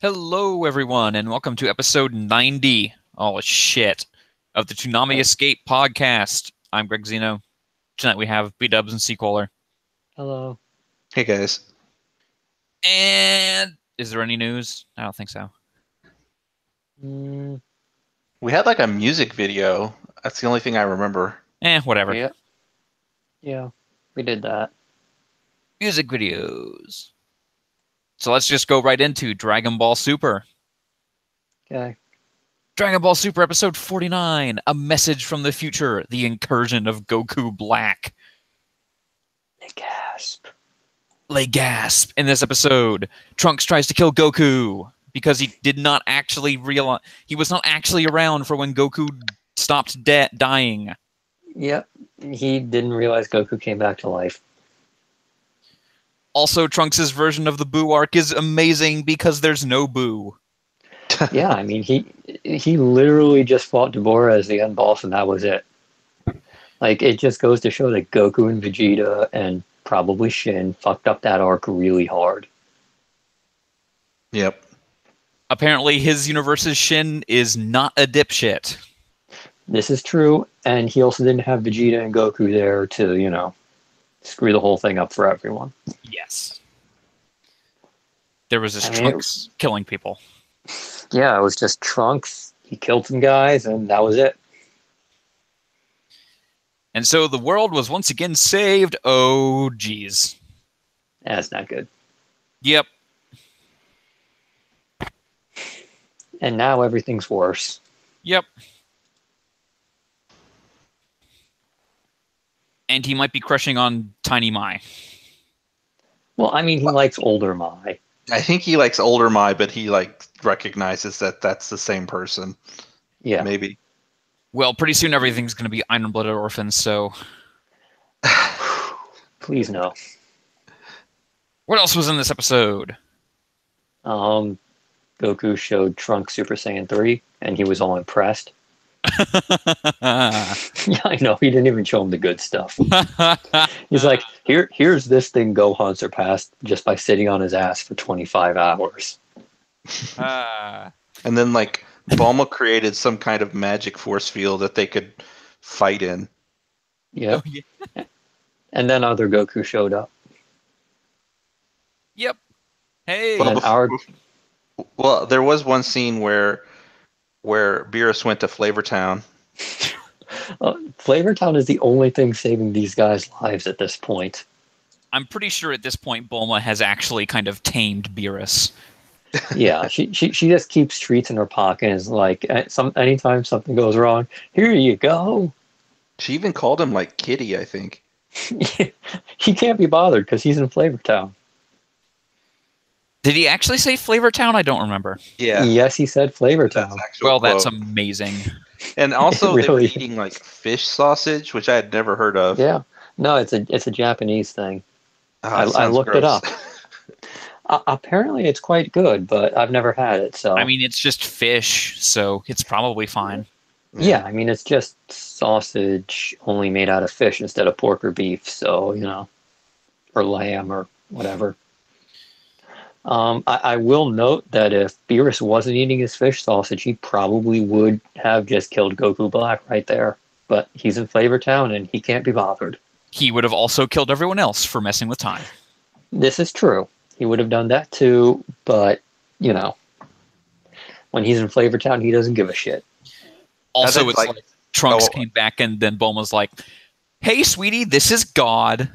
Hello, everyone, and welcome to episode 90. Oh, shit. Of the Toonami Oh, Escape podcast. I'm Greg Zeno. Tonight we have B-Dubs and Sequeller. hello. Hey guys. And is there any news? I don't think so. Mm, We had like a music video. That's the only thing I remember. Whatever. yeah, yeah, we did that. Music videos. So let's just go right into Dragon Ball Super. Okay. Dragon Ball Super episode 49. A message from the future. The incursion of Goku Black. They gasp. They gasp in this episode. Trunks tries to kill Goku because he did not actually realize he was not actually around for when Goku stopped dying. Yep, he didn't realize Goku came back to life. Also, Trunks' version of the Boo arc is amazing because there's no Boo. Yeah, I mean he literally just fought Deborah as the end boss, and that was it. Like it just goes to show that Goku and Vegeta and probably Shin fucked up that arc really hard. Yep. Apparently, his universe's Shin is not a dipshit. This is true, and he also didn't have Vegeta and Goku there to, screw the whole thing up for everyone. Yes. There was this I mean, Trunks killing people. Yeah, it was just Trunks. He killed some guys, and that was it. And so the world was once again saved. Oh, geez. That's not good. Yep. And now everything's worse. Yep. And he might be crushing on Tiny Mai. Well, I mean, he likes older Mai. I think he likes older Mai, but he like recognizes that that's the same person. Yeah. Maybe. Well, pretty soon everything's going to be iron-blooded orphans, so... Please no. What else was in this episode? Goku showed Trunks Super Saiyan 3, and he was all impressed. Yeah, I know. He didn't even show him the good stuff. He's like, here's this thing Gohan surpassed just by sitting on his ass for 25 hours. And then like Bulma created some kind of magic force field that they could fight in. Yep. Oh, yeah. And then other Goku showed up. Yep. Hey. Well, there was one scene where Beerus went to Flavortown. Flavortown is the only thing saving these guys' lives at this point. I'm pretty sure at this point Bulma has actually kind of tamed Beerus. Yeah, she just keeps treats in her pocket and is like, anytime something goes wrong, here you go. She even called him like Kitty, I think. He can't be bothered because he's in Flavortown. Did he actually say Flavortown? I don't remember. Yeah. Yes, he said Flavortown. Well, that's amazing. And also, they were Really? eating like fish sausage, which I had never heard of. Yeah. No, it's a Japanese thing. Oh, I looked it up. Apparently, it's quite good, but I've never had it. So I mean, it's just fish, so it's probably fine. yeah, I mean, it's just sausage only made out of fish instead of pork or beef. So or lamb or whatever. I will note that if Beerus wasn't eating his fish sausage, he probably would have just killed Goku Black right there. But he's in Flavortown and he can't be bothered. He would have also killed everyone else for messing with time. This is true. He would have done that too, but, when he's in Flavortown, he doesn't give a shit. Also, it's like Trunks came back and then Bulma's like, hey, sweetie, this is God.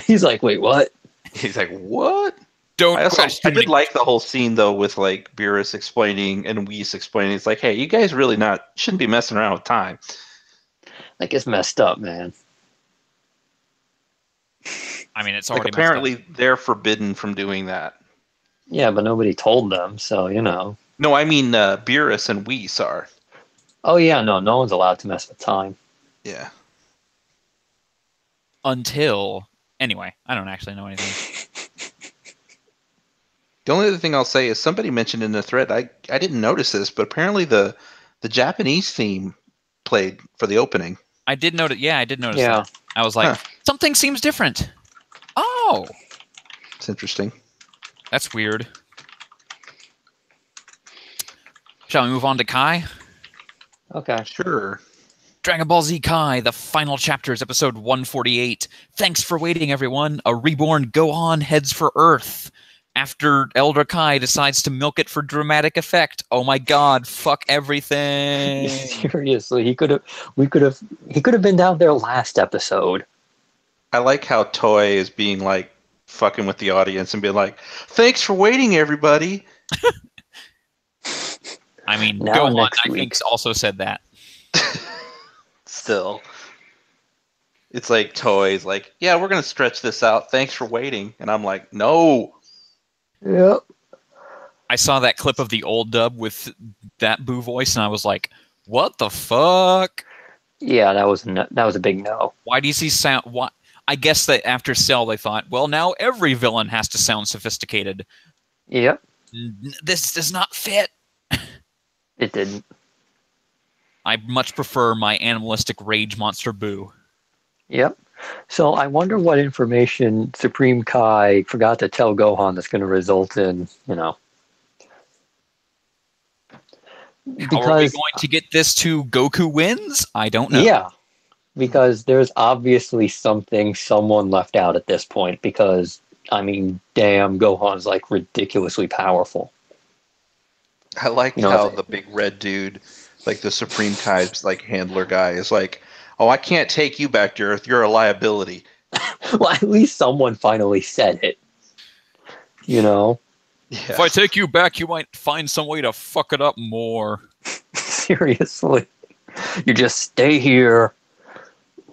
He's like, wait, what? He's like, what? Don't I did like the whole scene though with like Beerus explaining and Whis explaining. It's like, hey, you guys really shouldn't be messing around with time. Like, it's messed up, man. I mean, it's Like already apparently they're forbidden from doing that. Yeah, but nobody told them, so. No, I mean Beerus and Whis are. Oh, yeah, no one's allowed to mess with time. Yeah. Until... Anyway, I don't actually know anything. The only other thing I'll say is somebody mentioned in the thread, I didn't notice this, but apparently the Japanese theme played for the opening. I did notice. Yeah, I did notice Yeah. that. I was like, something seems different. Oh, It's interesting. That's weird. Shall we move on to Kai? Okay. Sure. Dragon Ball Z Kai, the final chapters, episode 148. Thanks for waiting, everyone. A reborn Gohan heads for Earth after Elder Kai decides to milk it for dramatic effect. Oh my god, fuck everything. Seriously, he could have been down there last episode. I like how Toy is being like fucking with the audience and being like, "Thanks for waiting, everybody." I mean, Now Gohan, next I think, week. also said that. Still, it's like Toy's like, "Yeah, we're gonna stretch this out. Thanks for waiting," and I'm like, "No." Yep. I saw that clip of the old dub with that Boo voice, and I was like, what the fuck? Yeah, that was a big no. Why does he sound... Why? I guess that after Cell, they thought, well, now every villain has to sound sophisticated. Yep. This does not fit. It didn't. I much prefer my animalistic rage monster Boo. Yep. So I wonder what information Supreme Kai forgot to tell Gohan that's going to result in, How are we going to get this to Goku wins? I don't know. Yeah, because there's obviously something someone left out at this point because, I mean, damn, Gohan's like ridiculously powerful. I like how the big red dude, like the Supreme Kai's like handler guy, is like, "Oh, I can't take you back to Earth. You're a liability." Well, at least someone finally said it. Yeah. If I take you back, you might find some way to fuck it up more. Seriously. You just stay here.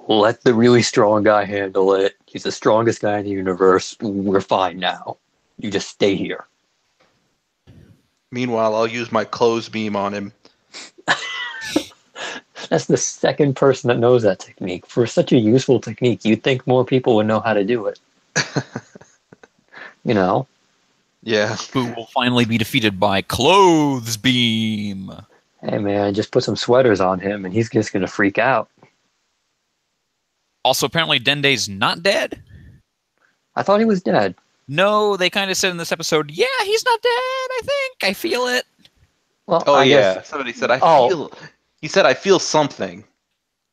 Let the really strong guy handle it. He's the strongest guy in the universe. We're fine now. You just stay here. Meanwhile, I'll use my clothes beam on him. That's the second person that knows that technique. For such a useful technique, you'd think more people would know how to do it. Yeah. Boo will finally be defeated by Clothes Beam. Hey man, just put some sweaters on him and he's just gonna freak out. Also, apparently Dende's not dead. I thought he was dead. No, they kind of said in this episode, yeah, he's not dead, I think. I feel it. Well, Oh, I yeah. guess, Somebody said, He said, "I feel something."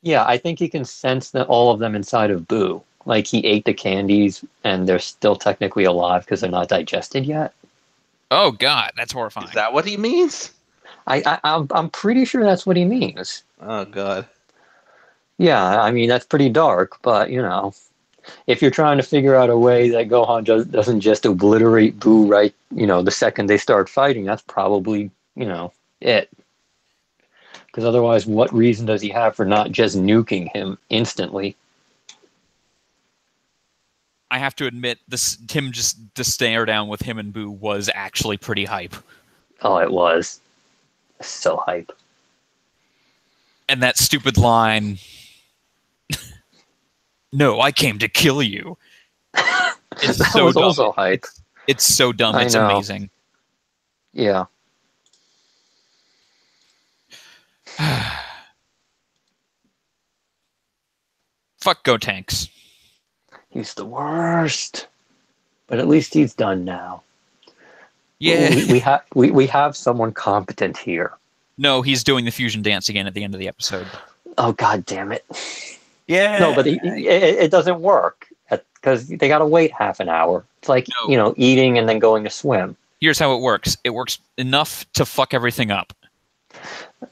yeah, I think he can sense that all of them inside of Boo. Like he ate the candies and they're still technically alive because they're not digested yet. Oh, God, that's horrifying. Is that what he means? I'm pretty sure that's what he means. Oh, God. Yeah, I mean, that's pretty dark, but, if you're trying to figure out a way that Gohan doesn't just obliterate Boo right, the second they start fighting, that's probably, it. Because otherwise, what reason does he have for not just nuking him instantly? I have to admit, Tim just the stare down with him and Boo was actually pretty hype. Oh, it was. So hype. And that stupid line, "No, I came to kill you." It's That so was dumb. also hype. It's so dumb. I It's know. amazing. Yeah. Fuck Go Tanks. He's the worst. But at least he's done now. Yeah. We have someone competent here. No, he's doing the fusion dance again at the end of the episode. Oh, God damn it. Yeah. No, but it doesn't work because they got to wait half an hour. It's like, eating and then going to swim. Here's how it works. It works enough to fuck everything up.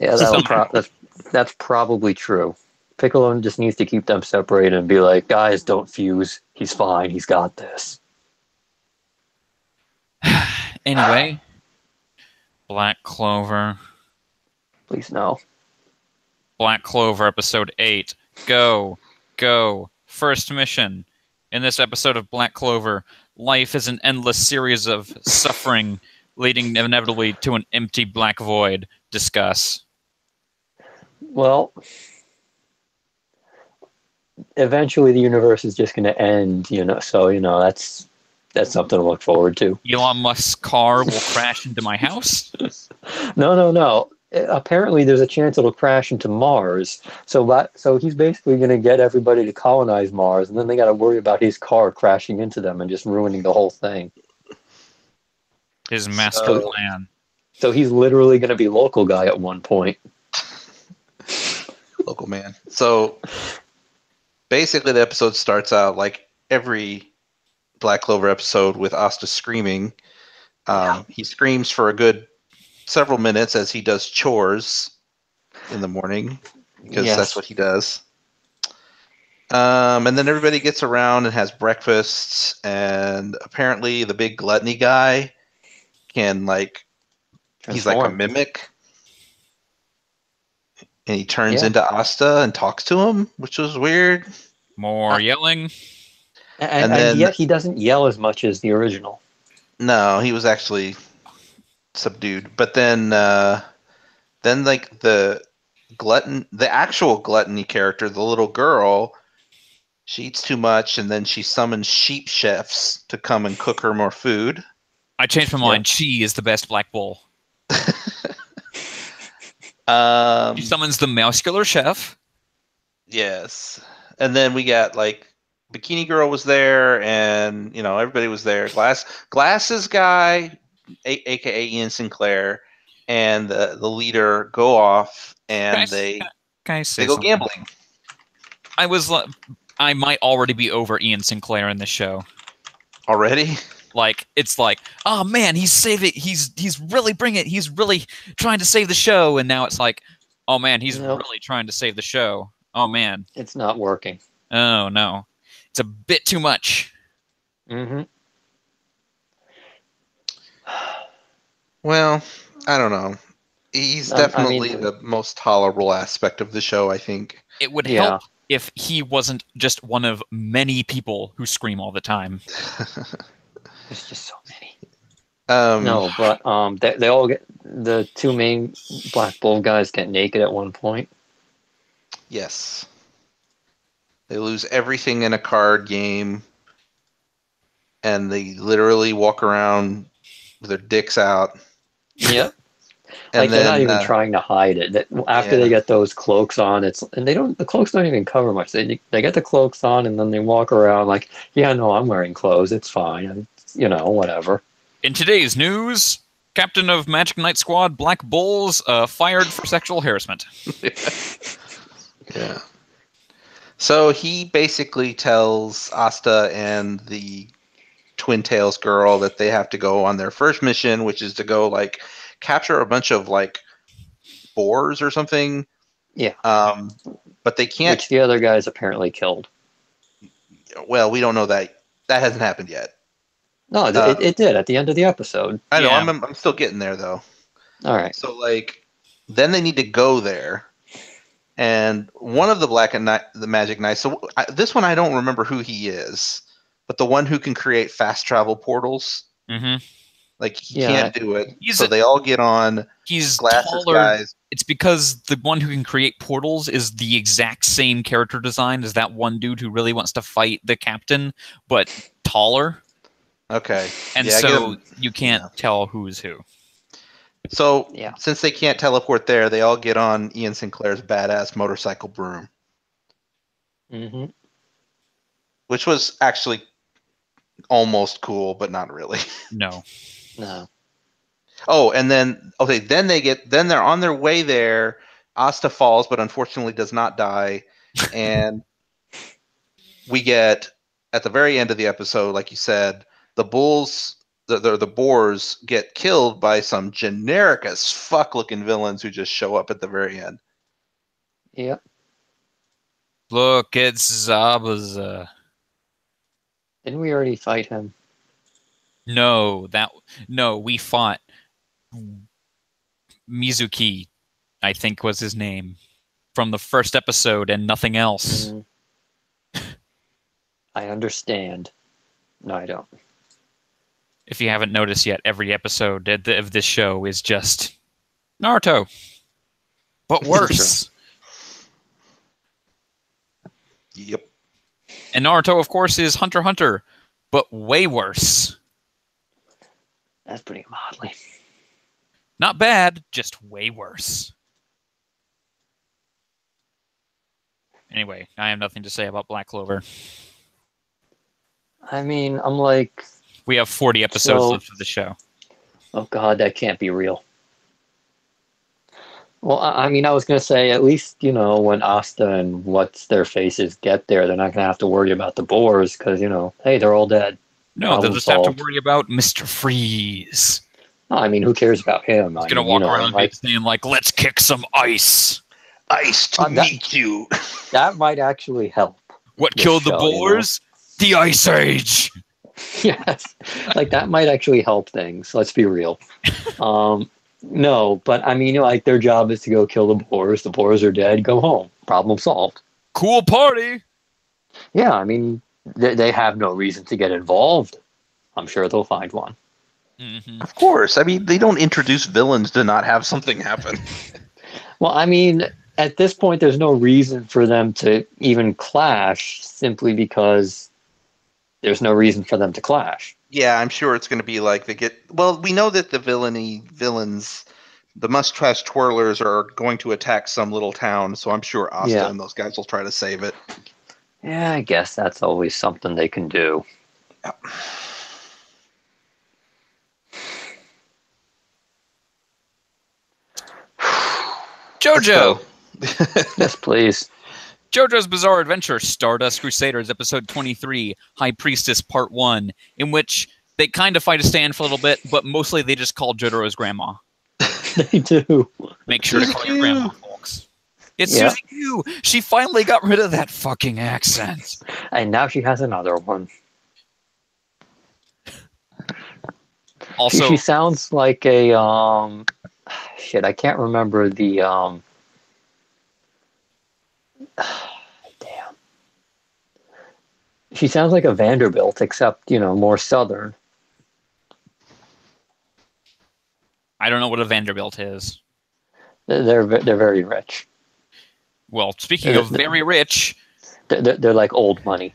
Yeah, that's probably true. Piccolo just needs to keep them separated and be like, guys, don't fuse. He's fine. He's got this. Anyway, Black Clover. Please no. Black Clover, episode 8. Go. First mission. In this episode of Black Clover, life is an endless series of suffering, leading inevitably to an empty black void. Discuss. Well, eventually the universe is just going to end, so, that's something to look forward to. Elon Musk's car will crash into my house? No. Apparently there's a chance it'll crash into Mars. So he's basically going to get everybody to colonize Mars, and then they got to worry about his car crashing into them and just ruining the whole thing. His master plan. So he's literally going to be local guy at one point. Local man. So basically, the episode starts out like every Black Clover episode with Asta screaming. He screams for a good several minutes as he does chores in the morning, because that's what he does. And then everybody gets around and has breakfast, and apparently the big gluttony guy can he's like a mimic, and he turns into Asta and talks to him, which was weird. More yelling. And then, yet he doesn't yell as much as the original. No, he was actually subdued. But then like the actual gluttony character, the little girl, she eats too much, and then she summons sheep chefs to come and cook her more food. I changed my mind. She is the best Black Bull. She summons the muscular chef. Yes. And then we got Bikini Girl was there, and everybody was there. Glasses guy, aka Ian Sinclair, and the leader go off, and they go gambling. I might already be over Ian Sinclair in this show. Already? It's oh man, he's really bringing it. He's really trying to save the show, and now it's oh man, he's really trying to save the show. Oh man, it's not working. Oh no, it's a bit too much. Mm-hmm. Well, I don't know. He's definitely the most tolerable aspect of the show, I think. It would help if he wasn't just one of many people who scream all the time. There's just so many. No, but they all get, the two main Black Bull guys get naked at one point. Yes. They lose everything in a card game, and they literally walk around with their dicks out. Yep. And they're not even trying to hide it. After they get those cloaks on, the cloaks don't even cover much. They get the cloaks on, and then they walk around I'm wearing clothes. It's fine. Whatever. In today's news, Captain of Magic Knight Squad Black Bulls fired for sexual harassment. Yeah. So he basically tells Asta and the Twin Tails girl that they have to go on their first mission, which is to go capture a bunch of boars or something. Yeah. But they can't. Which the other guys apparently killed. Well, we don't know that. That hasn't happened yet. No, it did at the end of the episode. I know. Yeah. I'm still getting there though. All right. So then they need to go there, and one of the Magic Knights. So this one I don't remember who he is, but the one who can create fast travel portals. Mm-hmm. He can't do it. So they all get on. He's glasses taller. Guys. It's because the one who can create portals is the exact same character design as that one dude who really wants to fight the captain, but taller. Okay. And so you can't tell who's who. So since they can't teleport there, they all get on Ian Sinclair's badass motorcycle broom. Mm-hmm. Which was actually almost cool, but not really. No. Oh, and then then they're on their way there. Asta falls, but unfortunately does not die. And we get at the very end of the episode, like you said, the bulls, the boars get killed by some generic as fuck looking villains who just show up at the very end. Yep. Look, it's Zabuza. Didn't we already fight him? No, we fought Mizuki, I think was his name, from the first episode and nothing else. I understand. No, I don't. If you haven't noticed yet, every episode of this show is just Naruto, but worse. Yep. And Naruto, of course, is Hunter x Hunter, but way worse. That's pretty motley. Not bad, just way worse. Anyway, I have nothing to say about Black Clover. I mean, I'm like... We have 40 episodes left of the show. Oh God, that can't be real. Well, I mean, I was going to say, at least, when Asta and what's their faces get there, they're not going to have to worry about the boars because, hey, they're all dead. No, they'll Problem just have to solved. worry about Mr. Freeze. No, I mean, who cares about him? He's I gonna mean, walk around saying like, "Let's kick some ice." Ice to meet you. That might actually help. What this killed the show, boars? The Ice Age. Yes, like that might actually help things. Let's be real. No, but I mean, like their job is to go kill the boars. The boars are dead. Go home. Problem solved. Cool party. Yeah, I mean, they have no reason to get involved. I'm sure they'll find one. Mm-hmm. Of course. I mean, they don't introduce villains to not have something happen. Well, I mean, at this point, there's no reason for them to even clash simply because there's no reason for them to clash. Yeah, I'm sure it's going to be like they get. Well, we know that the villains, the mustache twirlers, are going to attack some little town. So I'm sure Asta and those guys will try to save it. Yeah, I guess that's always something they can do. Yeah. JoJo. Yes, please. JoJo's Bizarre Adventure, Stardust Crusaders, Episode 23, High Priestess, Part 1, in which they kind of fight a stand for a little bit, but mostly they just call Jotaro's grandma. They do. Make sure to call your grandma, folks. It's Suzy Q. She finally got rid of that fucking accent. And now she has another one. Also, she sounds like a shit. I can't remember the damn. She sounds like a Vanderbilt, except more southern. I don't know what a Vanderbilt is. They're very rich. Well, speaking of very rich, they're like old money.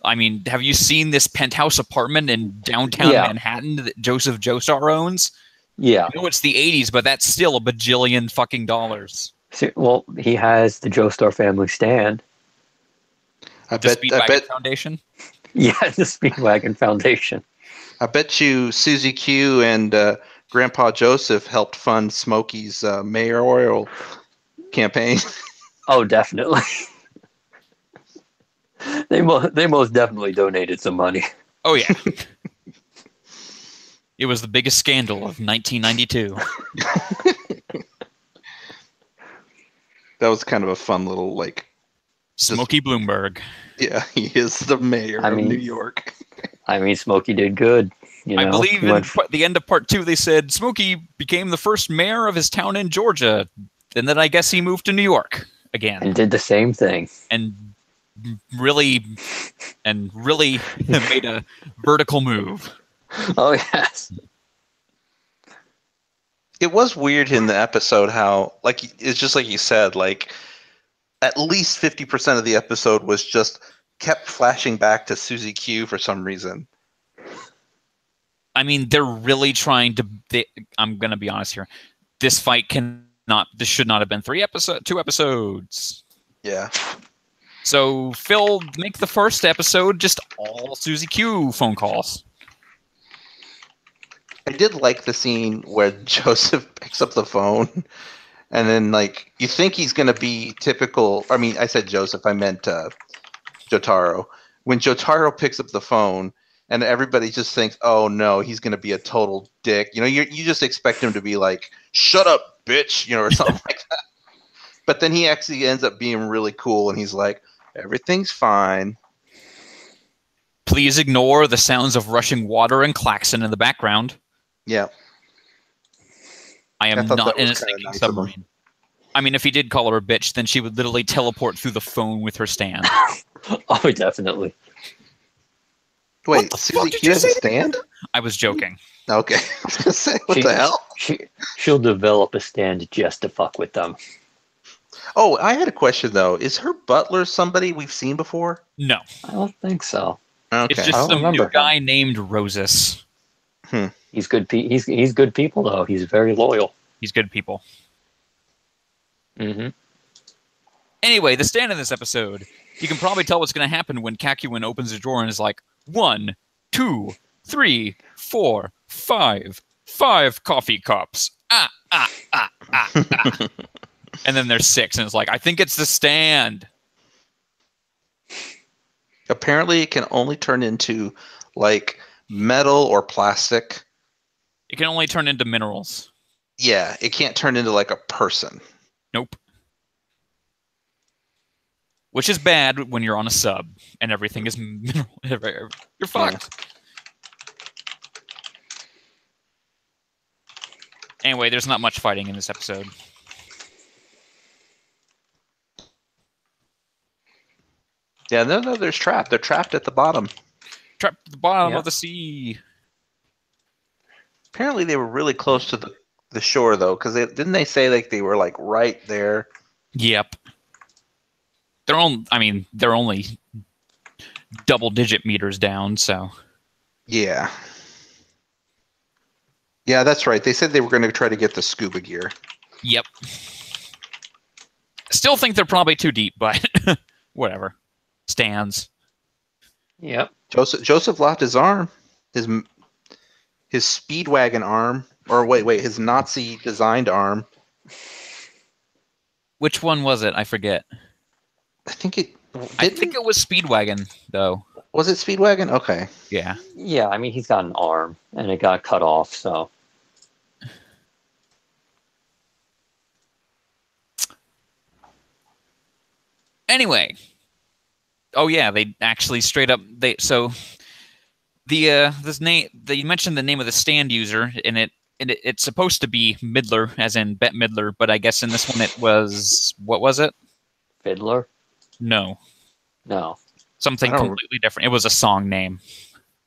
I mean, have you seen this penthouse apartment in downtown Manhattan that Joseph Joestar owns? Yeah. I know it's the 80s, but that's still a bajillion fucking dollars. Well, he has the Joestar family stand. The Speedwagon Foundation? Yeah, the Speedwagon Foundation. I bet you Suzy Q and Grandpa Joseph helped fund Smokey's mayoral campaign. Oh, definitely. They most definitely donated some money. Oh, yeah. It was the biggest scandal of 1992. That was kind of a fun little, like... Smokey Bloomberg. Yeah, he is the mayor of New York. I mean, Smokey did good. I believe in the end of Part 2, they said Smokey became the first mayor of his town in Georgia. And then I guess he moved to New York again. And did the same thing. And really made a vertical move. Oh, yes. It was weird in the episode how, like, it's just like you said, like, at least 50% of the episode was just kept flashing back to Suzy Q for some reason. I mean, they're really trying to... I'm going to be honest here. This fight this should not have been 2 episodes. Yeah. So, Phil, make the first episode just all Suzy Q phone calls. I did like the scene where Joseph picks up the phone and then, like, you think he's going to be typical. I mean, I said Joseph, I meant Jotaro. When Jotaro picks up the phone and everybody just thinks, oh no, he's going to be a total dick. You just expect him to be like, shut up, bitch, or something like that. But then he actually ends up being really cool and he's like, everything's fine. Please ignore the sounds of rushing water and klaxon in the background. Yeah. I am not in a sinking submarine. I mean, if he did call her a bitch, then she would literally teleport through the phone with her stand. Oh, definitely. Wait, Suzy Q has a stand? I was joking. Okay. I was going to say, what the hell? She'll develop a stand just to fuck with them. Oh, I had a question, though. Is her butler somebody we've seen before? No. I don't think so. Okay. It's just some new guy named Roses. He's good. He's good people, though. He's very loyal. He's good people. Mm-hmm. Anyway, the stand in this episode. You can probably tell what's going to happen when Kakyoin opens the drawer and is like, 1, 2, 3, 4, 5, 5 coffee cups. And then there's 6, and it's like, I think it's the stand. Apparently, it can only turn into like metal or plastic. It can only turn into minerals. Yeah, it can't turn into like a person. Nope. Which is bad when you're on a sub and everything is mineral. You're fucked. Yeah. Anyway, there's not much fighting in this episode. Yeah, no, there's trapped. They're trapped at the bottom. Trapped at the bottom of the sea. Apparently, they were really close to the shore, though, because didn't they say like they were like right there? Yep. They're only double-digit meters down, so. Yeah. Yeah, that's right. They said they were going to try to get the scuba gear. Yep. Still think they're probably too deep, but whatever. Stands. Yep. Joseph lost his arm. His Speedwagon arm. Or wait, his Nazi-designed arm. Which one was it? I forget. I think it was Speedwagon, though. Was it Speedwagon? Okay. Yeah. Yeah, I mean, he's got an arm, and it got cut off, so. Anyway. Oh yeah, they actually straight up you mentioned the name of the stand user, and it's supposed to be Midler, as in Bette Midler, but I guess in this one it was, what was it? Fiddler? No. Something completely different. It was a song name.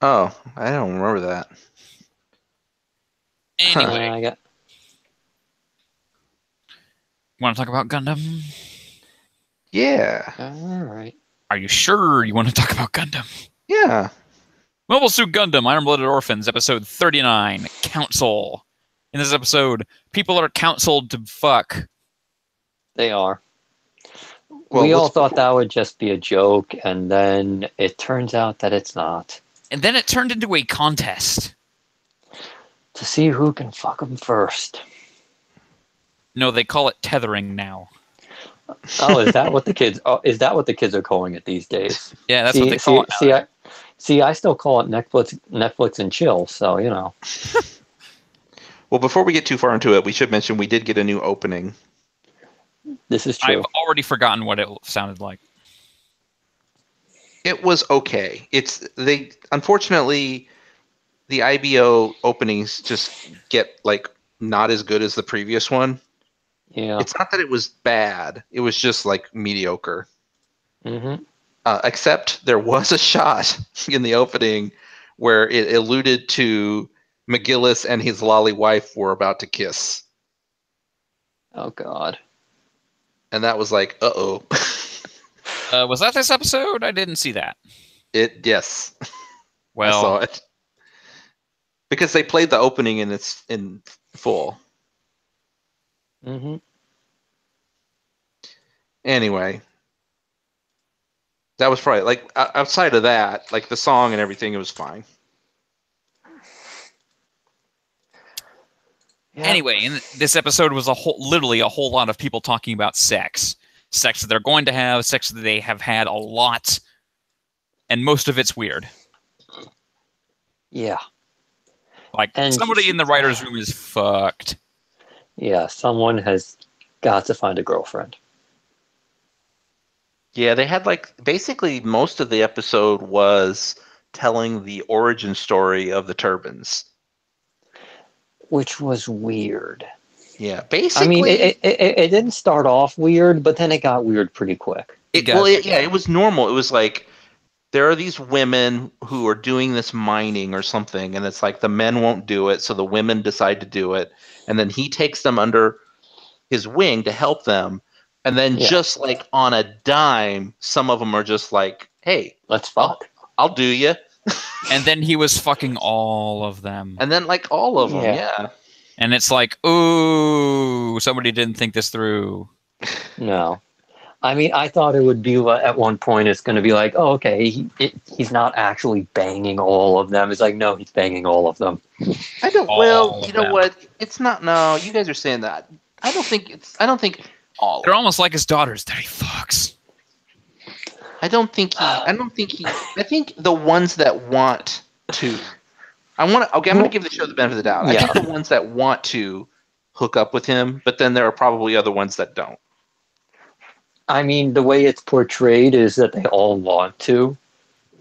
Oh, I don't remember that. Anyway. Want to talk about Gundam? Yeah. All right. Are you sure you want to talk about Gundam? Yeah. Mobile Suit Gundam, Iron-Blooded Orphans, episode 39, Council. In this episode, people are counseled to fuck. They are. Well, we all thought that would just be a joke, and then it turns out that it's not. And then it turned into a contest. To see who can fuck them first. No, they call it tethering now. Oh, is that what the kids? Oh, is that what the kids are calling it these days? Yeah, that's what they call it. I still call it Netflix and chill. So you know. Well, before we get too far into it, we should mention we did get a new opening. This is true. I've already forgotten what it sounded like. It was okay. Unfortunately, the IBO openings just get like not as good as the previous one. Yeah. It's not that it was bad. It was just like mediocre. Mm-hmm. Except there was a shot in the opening where it alluded to McGillis and his lolly wife were about to kiss. Oh, God. And that was like, uh-oh. Was that this episode? I didn't see that. Yes. Well, I saw it. Because they played the opening in full. Mm-hmm. Anyway. That was probably, like, outside of that, like, the song and everything, it was fine. Yeah. Anyway, in this episode was literally a whole lot of people talking about sex. Sex that they're going to have, sex that they have had a lot, and most of it's weird. Yeah. Like, somebody in the writer's room is fucked. Yeah, someone has got to find a girlfriend. Yeah, they had, like, basically most of the episode was telling the origin story of the turbines. Which was weird. Yeah, basically. I mean, it didn't start off weird, but then it got weird pretty quick. It was normal. It was like, there are these women who are doing this mining or something, and it's like the men won't do it, so the women decide to do it, and then he takes them under his wing to help them, and then just like on a dime, some of them are just like, hey, let's fuck. I'll do you. And then he was fucking all of them. And then like all of them, yeah. And it's like, ooh, somebody didn't think this through. No. I mean, I thought it would be at one point. It's going to be like, oh, okay, he's not actually banging all of them. It's like, no, he's banging all of them. I don't. Well, All you of know them. what? It's not. No, you guys are saying that. I don't think it's. I don't think all. They're almost like his daughters that he fucks. I don't think he. I don't think he. I think the ones that want to. I want to. Okay, I'm going to give the show the benefit of the doubt. I Yeah. think the ones that want to hook up with him, but then there are probably other ones that don't. I mean, the way it's portrayed is that they all want to.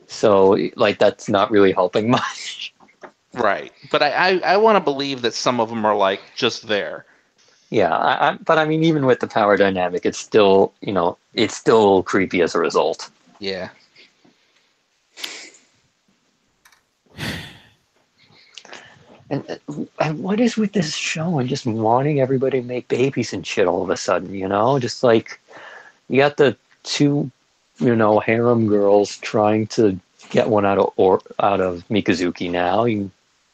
So, like, that's not really helping much. Right. But I want to believe that some of them are like just there. Yeah, but I mean, even with the power dynamic, it's still, it's still creepy as a result. Yeah. And what is with this show and just wanting everybody to make babies and shit all of a sudden, Just like, you got the two, harem girls trying to get one out of Mikazuki now.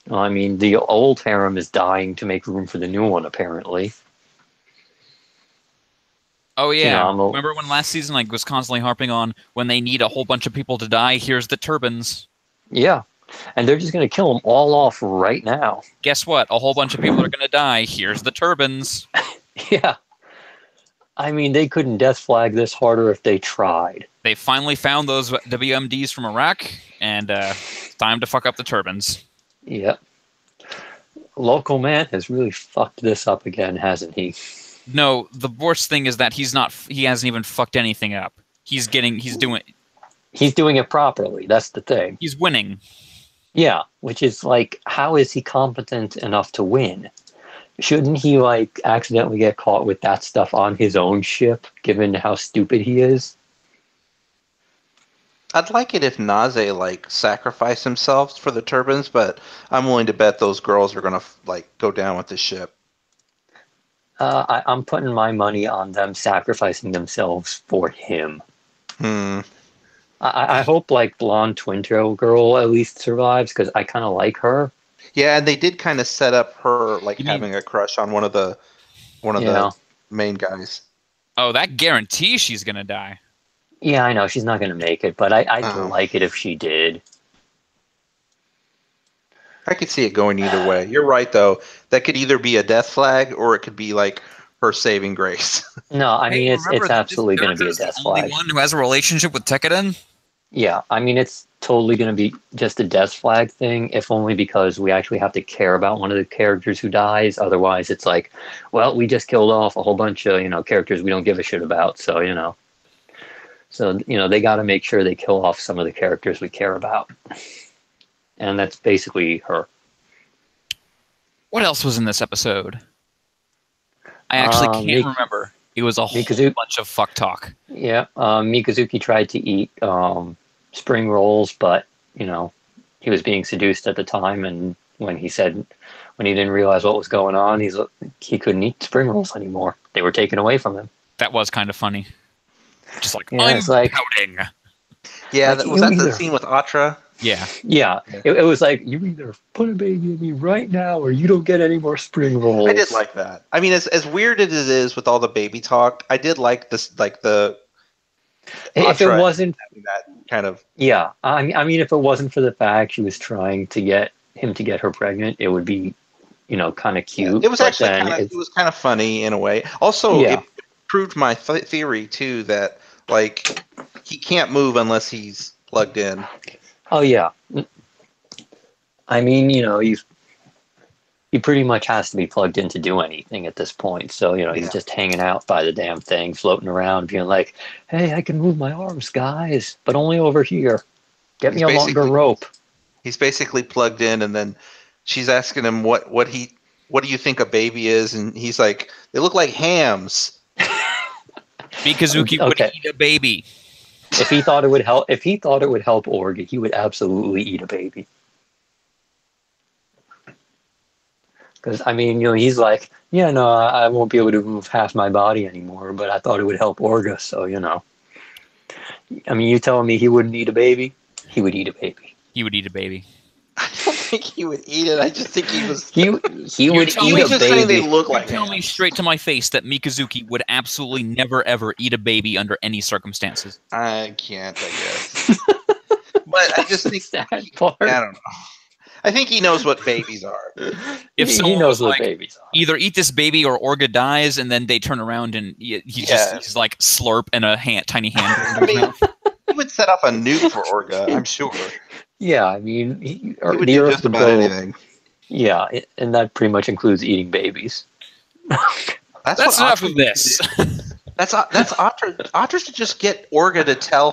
I mean, the old harem is dying to make room for the new one, apparently. Oh yeah, I'm remember when last season was constantly harping on when they need a whole bunch of people to die, here's the turbans. Yeah, and they're just going to kill them all off right now. Guess what? A whole bunch of people are going to die, here's the turbans. Yeah. I mean, they couldn't death flag this harder if they tried. They finally found those WMDs from Iraq, and time to fuck up the turbans. Yep. Local man has really fucked this up again, hasn't he? No, the worst thing is that he hasn't even fucked anything up. He's doing it properly. That's the thing. He's winning. Yeah, which is like, how is he competent enough to win? Shouldn't he accidentally get caught with that stuff on his own ship, given how stupid he is? I'd like it if Naze sacrificed himself for the turbans, but I'm willing to bet those girls are gonna go down with the ship. I'm putting my money on them sacrificing themselves for him. I hope blonde twin tail girl at least survives, because I kind of like her. Yeah, and they did kind of set up her having a crush on one of the main guys. Oh, that guarantees she's gonna die. Yeah, I know she's not gonna make it, but I'd like it if she did. I could see it going either way. You're right, though. That could either be a death flag or it could be her saving grace. No, I mean it's absolutely going to be a death flag. Only one who has a relationship with Tekkaden? Yeah, I mean it's totally going to be just a death flag thing, if only because we actually have to care about one of the characters who dies. Otherwise, it's like, well, we just killed off a whole bunch of characters we don't give a shit about. So they got to make sure they kill off some of the characters we care about. And that's basically her. What else was in this episode? I actually can't remember. It was a whole bunch of fuck talk. Yeah, Mikazuki tried to eat spring rolls, but he was being seduced at the time, and when he didn't realize what was going on, he couldn't eat spring rolls anymore. They were taken away from him. That was kind of funny. Just I'm pouting. Yeah, was that the scene with Atra? Yeah. Yeah. It was like, you either put a baby in me right now or you don't get any more spring rolls. I did like that. I mean, as weird as it is with all the baby talk, I did like this, the... If it wasn't... that kind of... Yeah. I mean, if it wasn't for the fact she was trying to get him to get her pregnant, it would be, kind of cute. Yeah, it was actually kind of funny in a way. Also, it proved my theory, too, that, he can't move unless he's plugged in. Oh, yeah. I mean, he pretty much has to be plugged in to do anything at this point. So, he's just hanging out by the damn thing, floating around, being like, hey, I can move my arms, guys, but only over here. Get me a longer rope. He's basically plugged in, and then she's asking him what do you think a baby is? And he's like, they look like hams. Mikazuki would eat a baby. If he thought it would help Orga, he would absolutely eat a baby. Because, I mean, he's like, yeah, no, I won't be able to move half my body anymore, but I thought it would help Orga, so, I mean, you telling me he wouldn't eat a baby? He would eat a baby. He would eat a baby. I don't think he would eat it. I just think he was. He would tell eat me- a just saying they baby. look like Tell me ants. straight to my face that Mikazuki would absolutely never ever eat a baby under any circumstances. I can't, I guess. But I just think Sad part. I don't know. I think he knows what babies are. If he someone knows was what like, babies are. either eat this baby or Orga dies, and then they turn around and he's like slurp and a tiny hand. I mean, he would set up a nuke for Orga, I'm sure. Yeah, I mean, He would the do Earth just would about go. anything. Yeah, and that pretty much includes eating babies. That's enough what of Atra this. did. That's Atra. Atra should just get Orga to tell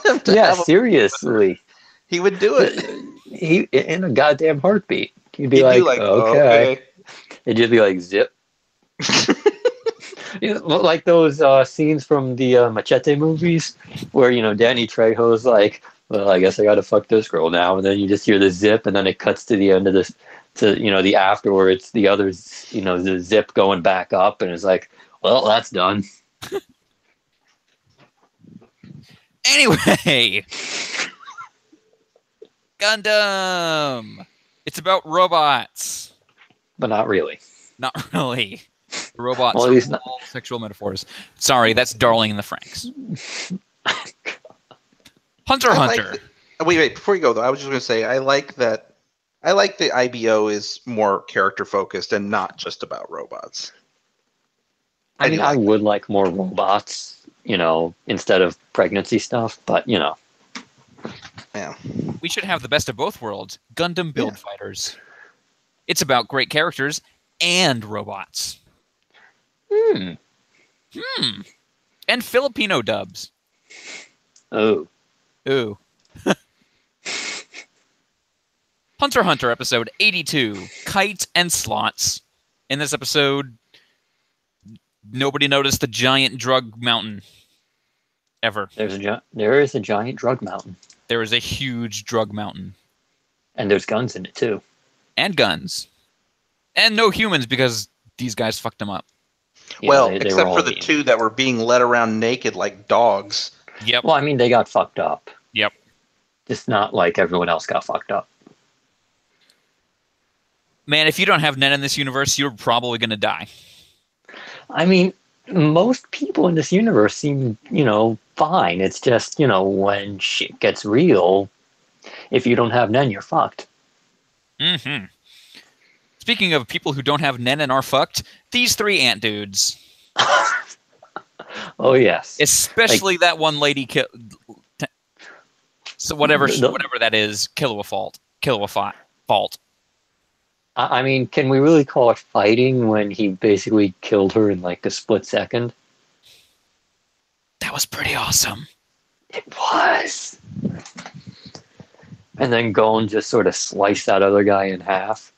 him to Yeah, have a, seriously. he would do it. He in a goddamn heartbeat. He'd be He'd like, be like, okay. It'd just be like zip. Like those scenes from the Machete movies where, Danny Trejo's like, well, I guess I gotta fuck this girl now, and then you just hear the zip, and then it cuts to the end of this, to the afterwards, the others, the zip going back up, and it's like, well, that's done. Anyway, Gundam. It's about robots. But not really. Not really. Robots Well, at are least not- all sexual metaphors. Sorry, that's Darling in the Franxx. Hunter x I like Hunter. wait. Before you go though, I was just going to say I like that. I like the IBO is more character focused and not just about robots. I mean, do I like would like more robots, instead of pregnancy stuff, but, Yeah. We should have the best of both worlds. Gundam Build Fighters. It's about great characters and robots. And Filipino dubs. Oh. Ooh. Hunter x Hunter episode 82, Kite and Slots. In this episode, nobody noticed the giant drug mountain. Ever. There is a giant drug mountain. There is a huge drug mountain. And there's guns in it, too. And guns. And no humans because these guys fucked them up. Yeah, Well, they were except all for the being- two that were being led around naked like dogs. Yep. Well, I mean, they got fucked up. Yep. Just not like everyone else got fucked up. Man, if you don't have Nen in this universe, you're probably going to die. I mean, most people in this universe seem, fine. It's just, when shit gets real, if you don't have Nen, you're fucked. Mm-hmm. Speaking of people who don't have Nen and are fucked, these three ant dudes. Oh, yes. Especially that one lady. So whatever that is, fault. I mean, can we really call it fighting when he basically killed her in like a split second? That was pretty awesome. It was. And then Gon just sort of sliced that other guy in half.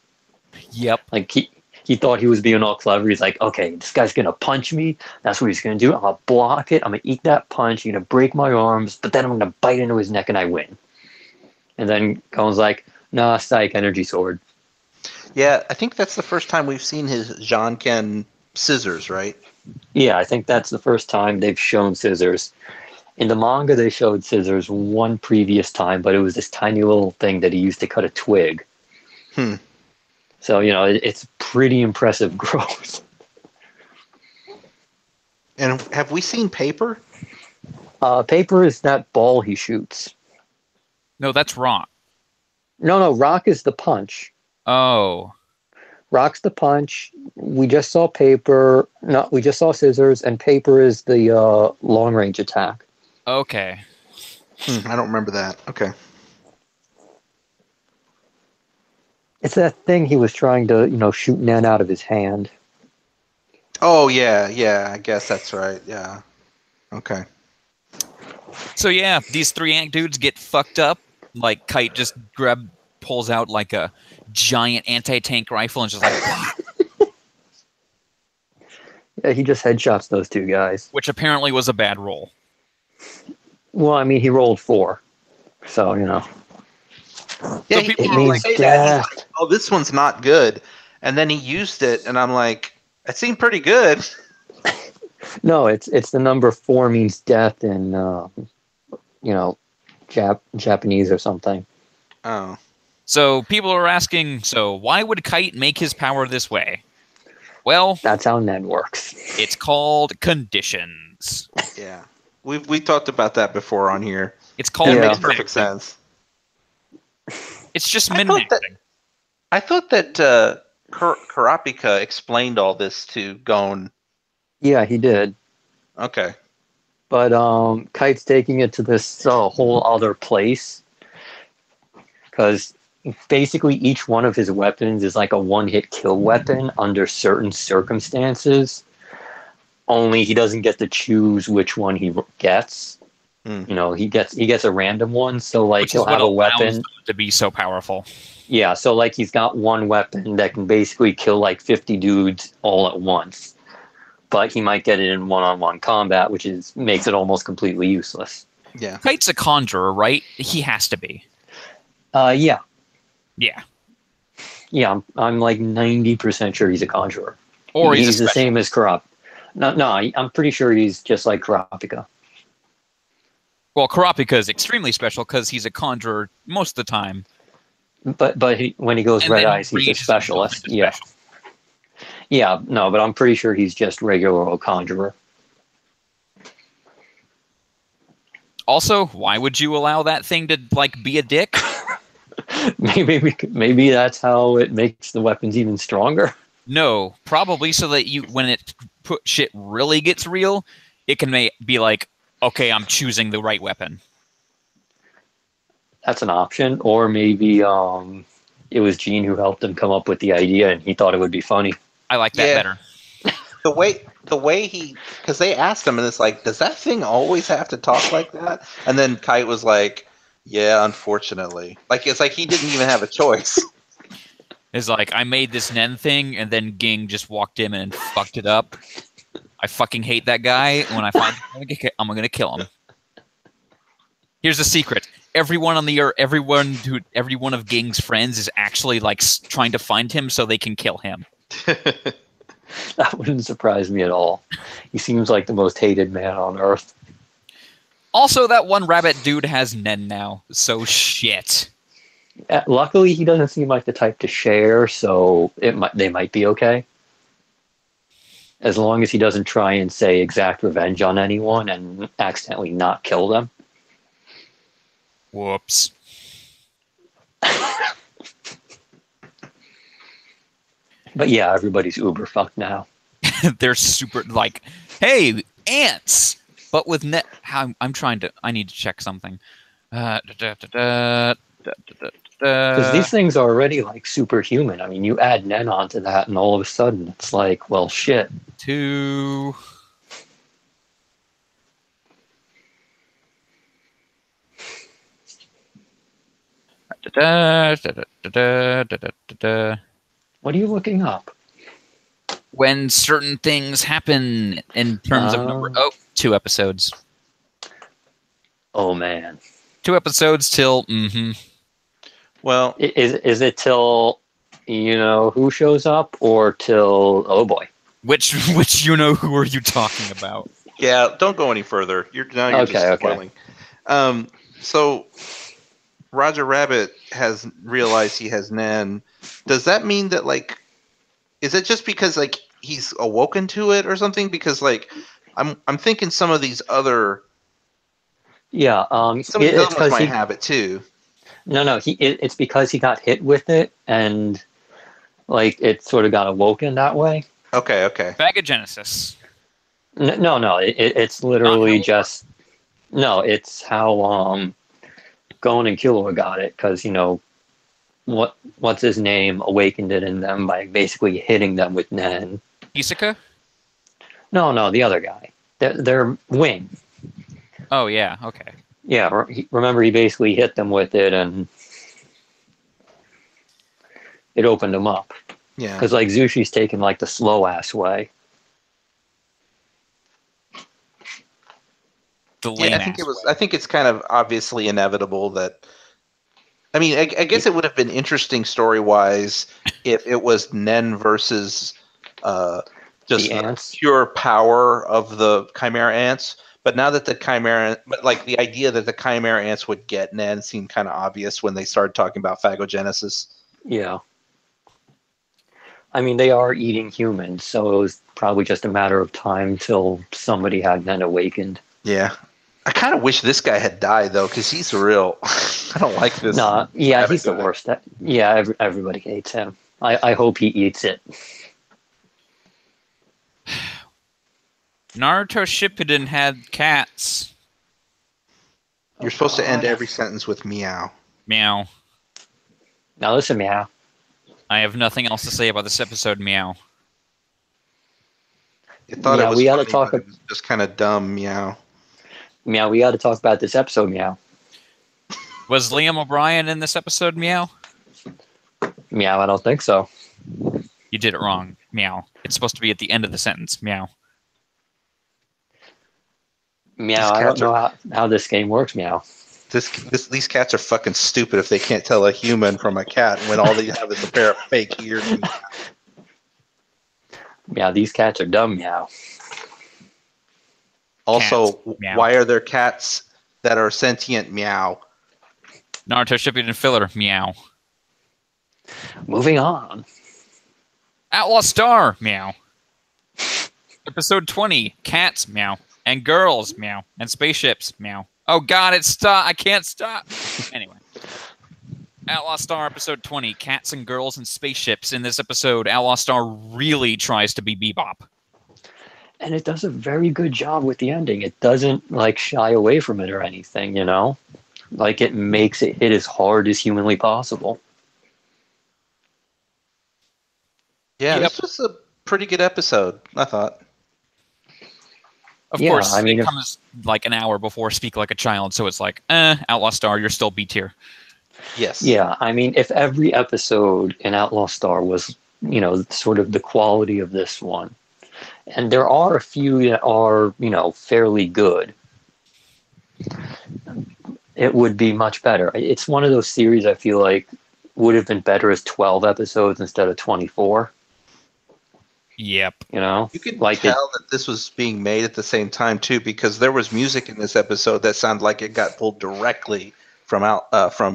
Yep. Like he thought he was being all clever. He's like, okay, this guy's gonna punch me. That's what he's gonna do. I'm gonna block it. I'm gonna eat that punch. He's gonna break my arms, but then I'm gonna bite into his neck and I win. And then Gon's like, nah, psych, energy sword. Yeah, I think that's the first time we've seen his Jean-Ken scissors, right? Yeah, I think that's the first time they've shown scissors. In the manga, they showed scissors one previous time, but it was this tiny little thing that he used to cut a twig. So, it's pretty impressive growth. And have we seen Paper? Paper is that ball he shoots. No, that's Rock. No, Rock is the punch. Oh. Rock's the punch. We just saw Paper. No, we just saw scissors, and Paper is the long range attack. Okay. I don't remember that. Okay. It's that thing he was trying to, shoot Nen out of his hand. Oh, yeah, I guess that's right. Yeah. Okay. So yeah, these three ant dudes get fucked up. Like Kite just pulls out like a giant anti-tank rifle and just like Yeah, he just headshots those two guys. which apparently was a bad roll. Well, I mean, he rolled 4. So, Yeah, So he people it are means like, say that. He's death. like, oh, this one's not good. And then he used it, and I'm like, it seemed pretty good. No, it's the number 4 means death in, Japanese or something. Oh. So people are asking, so why would Kite make his power this way? Well, That's how Nen works. it's called conditions. Yeah. We talked about that before on here. It's called And it Yeah. makes perfect sense. It's just I thought that- min-maxing. I thought that Karapika explained all this to Gon. Yeah, he did. Okay. But Kite's taking it to this whole other place because basically each one of his weapons is like a one-hit kill weapon under certain circumstances. Only he doesn't get to choose which one he gets. Hmm. You know, he gets a random one. So like Which he'll is what have a allows weapon. them to be so powerful. Yeah, so like he's got one weapon that can basically kill like 50 dudes all at once. But he might get it in one-on-one combat, which makes it almost completely useless. Yeah. Kite's a conjurer, right? He has to be. Yeah. Yeah. Yeah, I'm like 90% sure he's a conjurer. Or he's a the special. same as Karap. No, I'm pretty sure he's just like Karapika. Well, Karapika is extremely special because he's a conjurer most of the time. But when he goes And Red then Eyes, he's a Reed is specialist. into Yeah. special. Yeah, no, but I'm pretty sure he's just regular old conjurer. Also, why would you allow that thing to like be a dick? Maybe that's how it makes the weapons even stronger. No, probably so that when shit really gets real, it can be like, okay, I'm choosing the right weapon. That's an option. Or maybe it was Gene who helped him come up with the idea and he thought it would be funny. I like that Yeah. better. The way because they asked him and it's like, does that thing always have to talk like that? And then Kite was like, yeah, unfortunately. Like it's like he didn't even have a choice. It's like, I made this Nen thing, and then Ging just walked in and fucked it up. I fucking hate that guy. When I find him, I'm gonna kill him. Here's the secret: everyone on the earth, every one of Ging's friends is actually like trying to find him so they can kill him. That wouldn't surprise me at all. He seems like the most hated man on Earth. Also, that one rabbit dude has Nen now, so shit. Luckily, he doesn't seem like the type to share, so they might be okay. As long as he doesn't try and say exact revenge on anyone and accidentally not kill them. Whoops. But yeah, everybody's uber fucked now. They're super like, hey, ants! But with Nen, I'm trying to. I need to check something. Because these things are already like superhuman. I mean, you add Nen onto that, and all of a sudden it's like, well, shit. 2. What are you looking up? When certain things happen in terms of number. Oh, 2 episodes. Oh man, 2 episodes till. Well, is it till who shows up, or till oh boy? Which who are you talking about? yeah, don't go any further. You're Okay, just spoiling. So Roger Rabbit has realized he has Nen. Does that mean that like, is it just because like he's awoken to it or something? Because like, I'm thinking some of these other Yeah, some of these it's other ones because might have it too. No, it's because he got hit with it, and like it sort of got awoken that way. Okay. Bagagenesis. No, it's literally just no. It's how Gon and Killua got it because what's his name awakened it in them by basically hitting them with Nen. Hisoka? No, the other guy. They're Wing. Oh yeah, okay. Yeah, remember he basically hit them with it and it opened them up. Yeah. Because like Zushi's taken like the slow ass way. The lame Yeah, I think it's kind of obviously inevitable that. I mean, I guess it would have been interesting story wise if it was Nen versus just The ants. pure power of the Chimera ants. But now that the Chimera, but like the idea that the Chimera ants would get Nan seemed kind of obvious when they started talking about phagogenesis. Yeah. I mean, they are eating humans, so it was probably just a matter of time till somebody had then awakened. Yeah. I kind of wish this guy had died though, because he's real. I don't like this. Nah, yeah, rabbit he's the guy. worst. Everybody hates him. I hope he eats it. Naruto Shippuden had cats. You're supposed to end God. every sentence with meow. Meow. Now listen, meow. I have nothing else to say about this episode, meow. I thought Yeah, it was we gotta funny, talk but it was just kind of dumb meow. Meow, we got to talk about this episode, meow. Was Liam O'Brien in this episode, meow? Meow, I don't think so. You did it wrong, meow. It's supposed to be at the end of the sentence, meow. Meow, I don't know how this game works, meow. These cats are fucking stupid if they can't tell a human from a cat when all they have is a pair of fake ears. Meow, these cats are dumb, meow. Also, Cats, meow. why are there cats that are sentient? Meow. Naruto Shippuden filler, meow. Moving on. Outlaw Star, meow. Episode 20, cats, meow. And girls, meow. And spaceships, meow. Oh god, it's stop. I can't stop. Anyway. Outlaw Star episode 20, cats and girls and spaceships. In this episode, Outlaw Star really tries to be Bebop. And it does a very good job with the ending. It doesn't, like, shy away from it or anything, you know? Like, it makes it hit as hard as humanly possible. Yeah, Yep. this was a pretty good episode, I thought. Of Yeah, course, I mean, it if- comes like an hour before Speak Like a Child, so it's like, Outlaw Star, you're still B tier. Yes. Yeah, I mean, if every episode in Outlaw Star was, you know, sort of the quality of this one, and there are a few that are, you know, fairly good, it would be much better. It's one of those series I feel like would have been better as 12 episodes instead of 24, Yep. you know? You could Like tell that this was being made at the same time too, because there was music in this episode that sounded like it got pulled directly from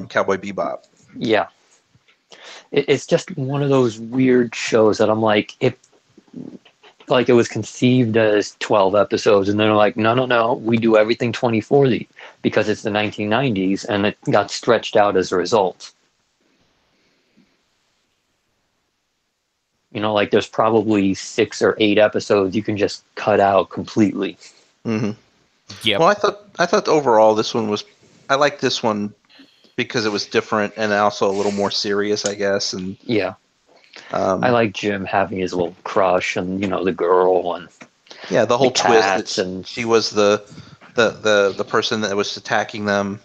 Cowboy Bebop. Yeah. It's just one of those weird shows that I'm like, if like it was conceived as 12 episodes and they're like, no, we do everything 24 because it's the 1990s, and it got stretched out as a result. You know, like there's probably 6 or 8 episodes you can just cut out completely. Mm-hmm. Yep. Well, I thought overall this one was. I liked this one because it was different and also a little more serious, I guess. And Yeah. I like Jim having his little crush and, you know, the girl and yeah, the whole the twist cats that and she was the person that was attacking them.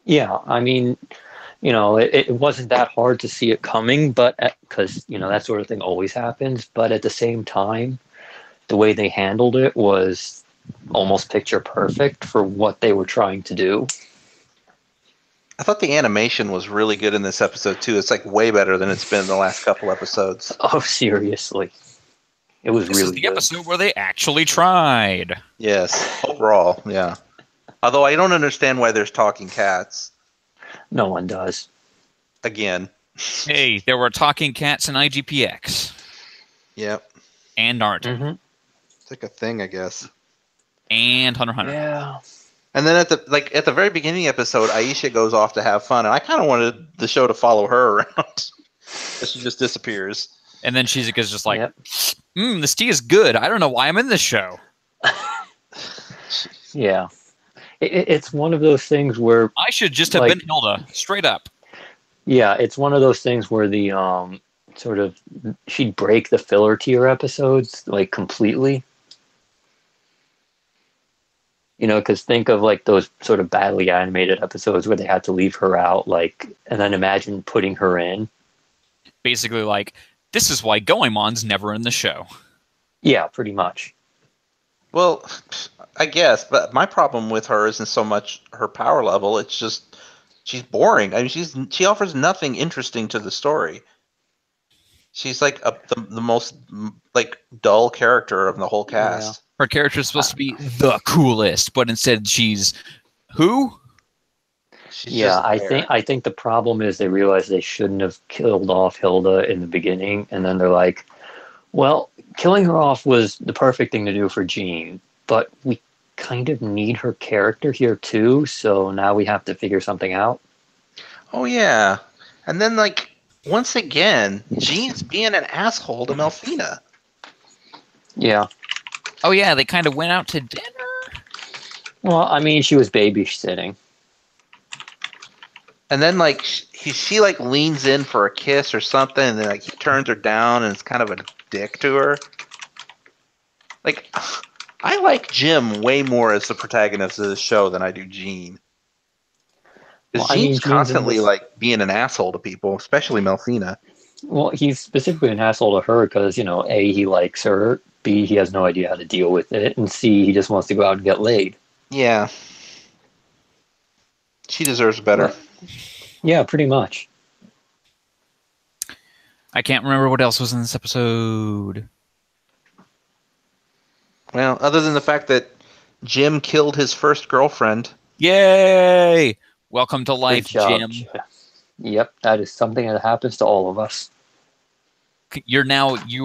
yeah, I mean, you know, it wasn't that hard to see it coming, but because, you know, that sort of thing always happens. But at the same time, the way they handled it was almost picture perfect for what they were trying to do. I thought the animation was really good in this episode too. It's like way better than it's been in the last couple episodes. Oh, seriously. It was This really is the good. episode where they actually tried. Yes, overall, yeah. Although I don't understand why there's talking cats No one does. again. Hey, there were talking cats in IGPX. Yep, And Naruto. Mm-hmm. it's like a thing, I guess. And Hunter x Hunter. Yeah. And then at the very beginning of the episode, Aisha goes off to have fun, and I kind of wanted the show to follow her around. But she just disappears. And then Shizuka's just like, Yep. this tea is good. I don't know why I'm in this show. Yeah. It's one of those things where, I should just have Like- been Hilda. Straight up. yeah, it's one of those things where the sort of she'd break the filler tier episodes like completely. You know, because think of like those sort of badly animated episodes where they had to leave her out, like, and then imagine putting her in. Basically like, this is why Goemon's never in the show. Yeah, pretty much. Well, I guess, but my problem with her isn't so much her power level. It's just she's boring. I mean, she offers nothing interesting to the story. She's like the most like dull character of the whole cast. Her character is supposed to be the coolest, but instead she's who? She's Yeah, just I there. think the problem is they realize they shouldn't have killed off Hilda in the beginning, and then they're like, well, killing her off was the perfect thing to do for Jean, but we kind of need her character here too, so now we have to figure something out. Oh yeah, and then like once again, Jean's being an asshole to Melfina. Yeah. Oh yeah, they kind of went out to dinner. Well, I mean, she was babysitting. And then like she like leans in for a kiss or something, and then like he turns her down, and it's kind of a dick to her. Like, I like Jim way more as the protagonist of this show than I do Jean. Well, Because I mean, Jean's Jean's in constantly this. like being an asshole to people, especially Melfina. Well, he's specifically an asshole to her because, A, he likes her, B, he has no idea how to deal with it, and C, he just wants to go out and get laid. Yeah, she deserves better. But, yeah, pretty much. I can't remember what else was in this episode. Well, other than the fact that Jim killed his first girlfriend. Yay! Welcome to Good life, job. Jim. Yep, that is something that happens to all of us. You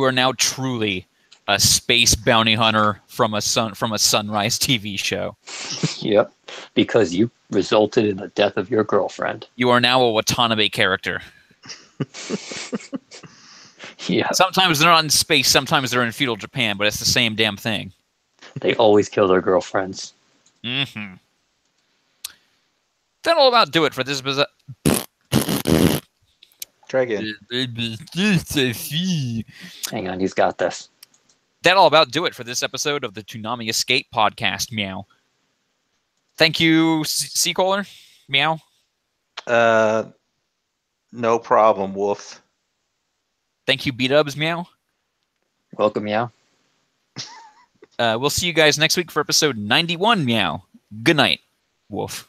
are now truly a space bounty hunter from a sunrise TV show. Yep, because you resulted in the death of your girlfriend. You are now a Watanabe character. Yeah, Sometimes they're not in space, sometimes they're in feudal Japan, but it's the same damn thing. they always kill their girlfriends. Mm-hmm. That'll about do it for this episode. Try again. Hang on, he's got this. That'll about do it for this episode of the Toonami Escape podcast. Meow. Thank you, Seacaller. Meow. No problem, Wolf. Thank you, B-Dubs. Meow. Welcome, yeah. We'll see you guys next week for episode 91. Meow. Good night, Wolf.